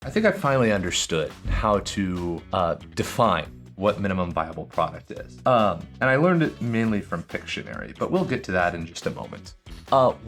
I think I finally understood how to define what minimum viable product is. And I learned it mainly from Pictionary, but we'll get to that in just a moment.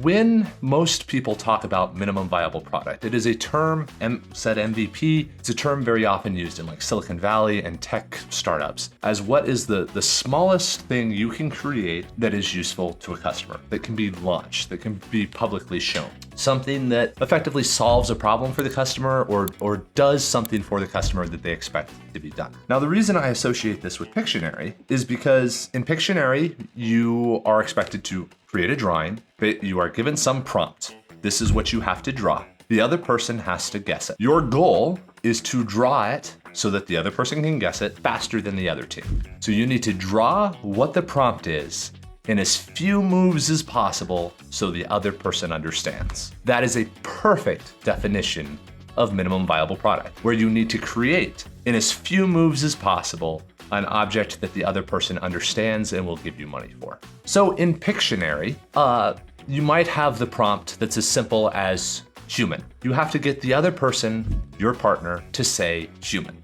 When most people talk about minimum viable product, it is a term, said MVP, it's a term very often used in like Silicon Valley and tech startups as what is the smallest thing you can create that is useful to a customer, that can be launched, that can be publicly shown. Something that effectively solves a problem for the customer or does something for the customer that they expect to be done. Now, the reason I associate this with Pictionary is because in Pictionary, you are expected to create a drawing, but you are given some prompt. This is what you have to draw. The other person has to guess it. Your goal is to draw it so that the other person can guess it faster than the other two. So you need to draw what the prompt is in as few moves as possible so the other person understands. That is a perfect definition of minimum viable product, where you need to create in as few moves as possible an object that the other person understands and will give you money for. So in Pictionary, you might have the prompt that's as simple as human. You have to get the other person, your partner, to say human.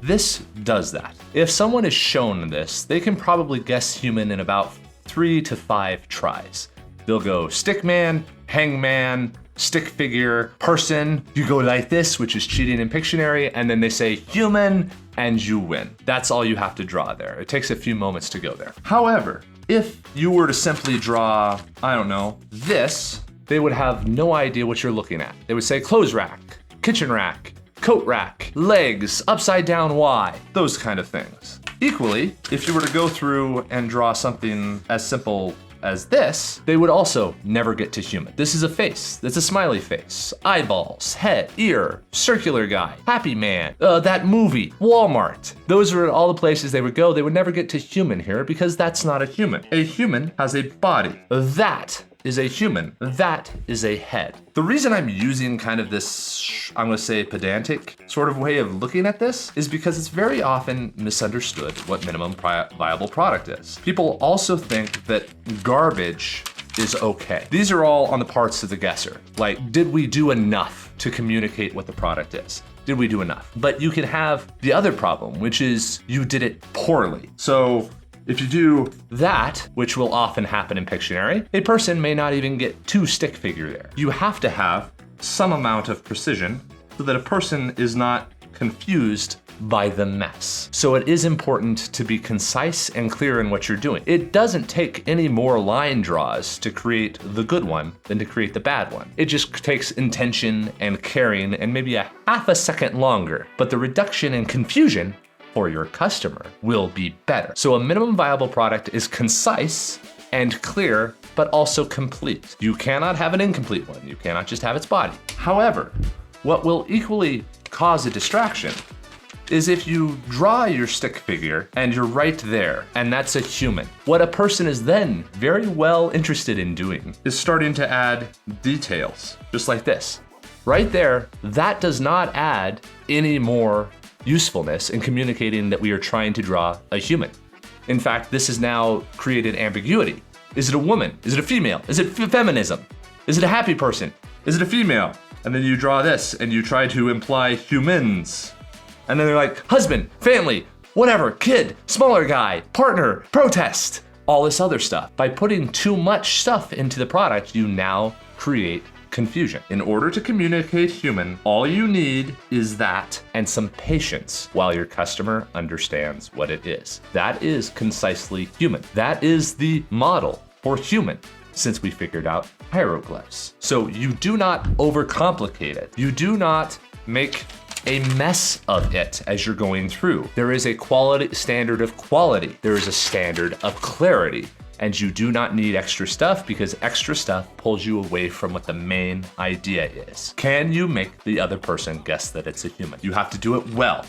This does that. If someone is shown this, they can probably guess human in about 3 to 5 tries. They'll go stickman, hangman, stick figure, person. You go like this, which is cheating in Pictionary, and then they say human, and you win. That's all you have to draw there. It takes a few moments to go there. However, if you were to simply draw, I don't know, this, they would have no idea what you're looking at. They would say clothes rack, kitchen rack, coat rack, legs, upside down Y, those kind of things. Equally, if you were to go through and draw something as simple as this, they would also never get to human. This is a face. That's a smiley face. Eyeballs, head, ear, circular guy, happy man, that movie, Walmart. Those are all the places they would go. They would never get to human here because that's not a human. A human has a body. That is a human. That is a head. The reason I'm using kind of this, I'm gonna say pedantic sort of way of looking at this is because it's very often misunderstood what minimum viable product is. People also think that garbage is okay. These are all on the parts of the guesser. Like, did we do enough to communicate what the product is? Did we do enough? But you can have the other problem, which is you did it poorly. So if you do that, which will often happen in Pictionary, a person may not even get to stick figure there. You have to have some amount of precision so that a person is not confused by the mess. So it is important to be concise and clear in what you're doing. It doesn't take any more line draws to create the good one than to create the bad one. It just takes intention and caring and maybe a half a second longer, but the reduction in confusion for your customer will be better. So a minimum viable product is concise and clear, but also complete. You cannot have an incomplete one. You cannot just have its body. However, what will equally cause a distraction is if you draw your stick figure and you're right there, and that's a human. What a person is then very well interested in doing is starting to add details, just like this. Right there, that does not add any more usefulness in communicating that we are trying to draw a human. In fact, this has now created ambiguity. Is it a woman? Is it a female? Is it feminism? Is it a happy person? Is it a female? And then you draw this and you try to imply humans. And then they're like, husband, family, whatever, kid, smaller guy, partner, protest, all this other stuff. By putting too much stuff into the product, you now create confusion. In order to communicate human, all you need is that and some patience while your customer understands what it is. That is concisely human. That is the model for human since we figured out hieroglyphs. So you do not overcomplicate it. You do not make a mess of it as you're going through. There is a quality standard of quality. There is a standard of clarity. And you do not need extra stuff because extra stuff pulls you away from what the main idea is. Can you make the other person guess that it's a human? You have to do it well.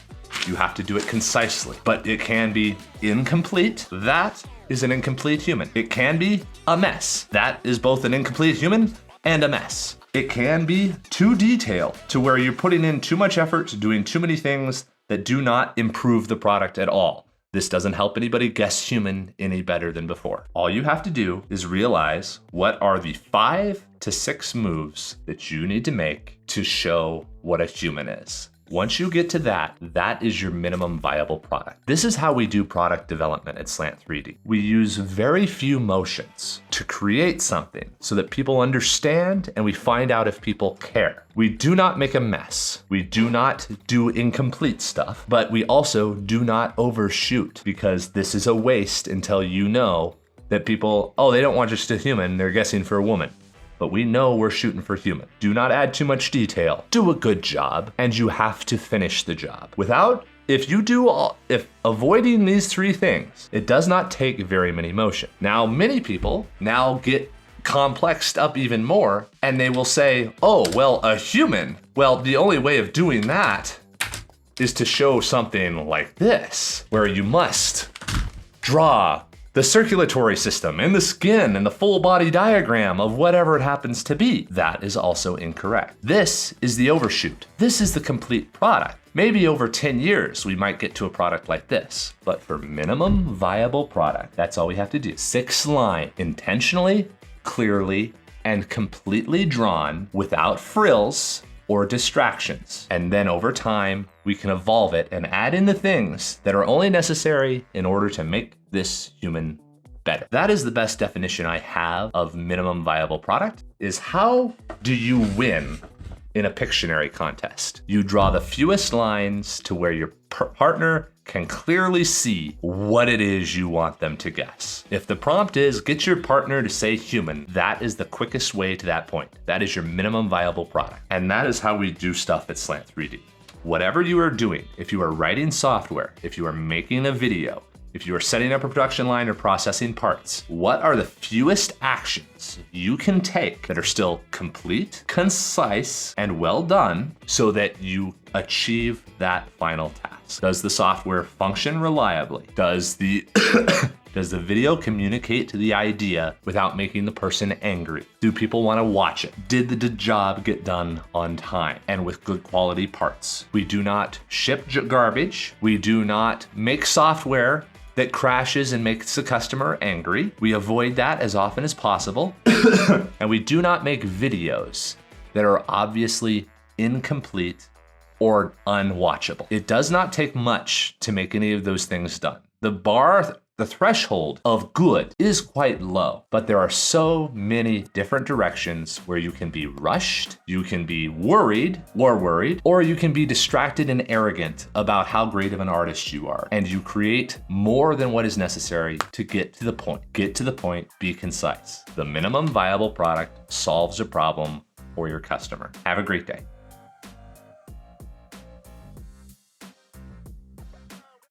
You have to do it concisely, but it can be incomplete. That is an incomplete human. It can be a mess. That is both an incomplete human and a mess. It can be too detailed to where you're putting in too much effort, doing too many things that do not improve the product at all. This doesn't help anybody guess human any better than before. All you have to do is realize what are the 5 to 6 moves that you need to make to show what a human is. Once you get to that, that is your minimum viable product. This is how we do product development at Slant 3D. We use very few motions to create something so that people understand and we find out if people care. We do not make a mess. We do not do incomplete stuff, but we also do not overshoot, because this is a waste until you know that people, oh, they don't want just a human, they're guessing for a woman. But we know we're shooting for human. Do not add too much detail. Do a good job, and you have to finish the job. If avoiding these 3 things, it does not take very many motion. Now, many people now get complexed up even more, and they will say, oh, well, a human. Well, the only way of doing that is to show something like this, where you must draw the circulatory system and the skin and the full body diagram of whatever it happens to be. That is also incorrect. This is the overshoot. This is the complete product. Maybe over 10 years, we might get to a product like this. But for minimum viable product, that's all we have to do. 6 line, intentionally, clearly, and completely drawn without frills or distractions. And then over time, we can evolve it and add in the things that are only necessary in order to make this human better. That is the best definition I have of minimum viable product, is how do you win in a Pictionary contest? You draw the fewest lines to where your partner can clearly see what it is you want them to guess. If the prompt is get your partner to say human, that is the quickest way to that point. That is your minimum viable product. And that is how we do stuff at Slant 3D. Whatever you are doing, if you are writing software, if you are making a video, if you are setting up a production line or processing parts, what are the fewest actions you can take that are still complete, concise, and well done so that you achieve that final task? Does the software function reliably? Does the video communicate to the idea without making the person angry? Do people want to watch it? Did the job get done on time and with good quality parts? We do not ship garbage. We do not make software that crashes and makes the customer angry. We avoid that as often as possible. And we do not make videos that are obviously incomplete or unwatchable. It does not take much to make any of those things done. The threshold of good is quite low, but there are so many different directions where you can be rushed, you can be worried, or you can be distracted and arrogant about how great of an artist you are. And you create more than what is necessary to get to the point. Get to the point, be concise. The minimum viable product solves a problem for your customer. Have a great day.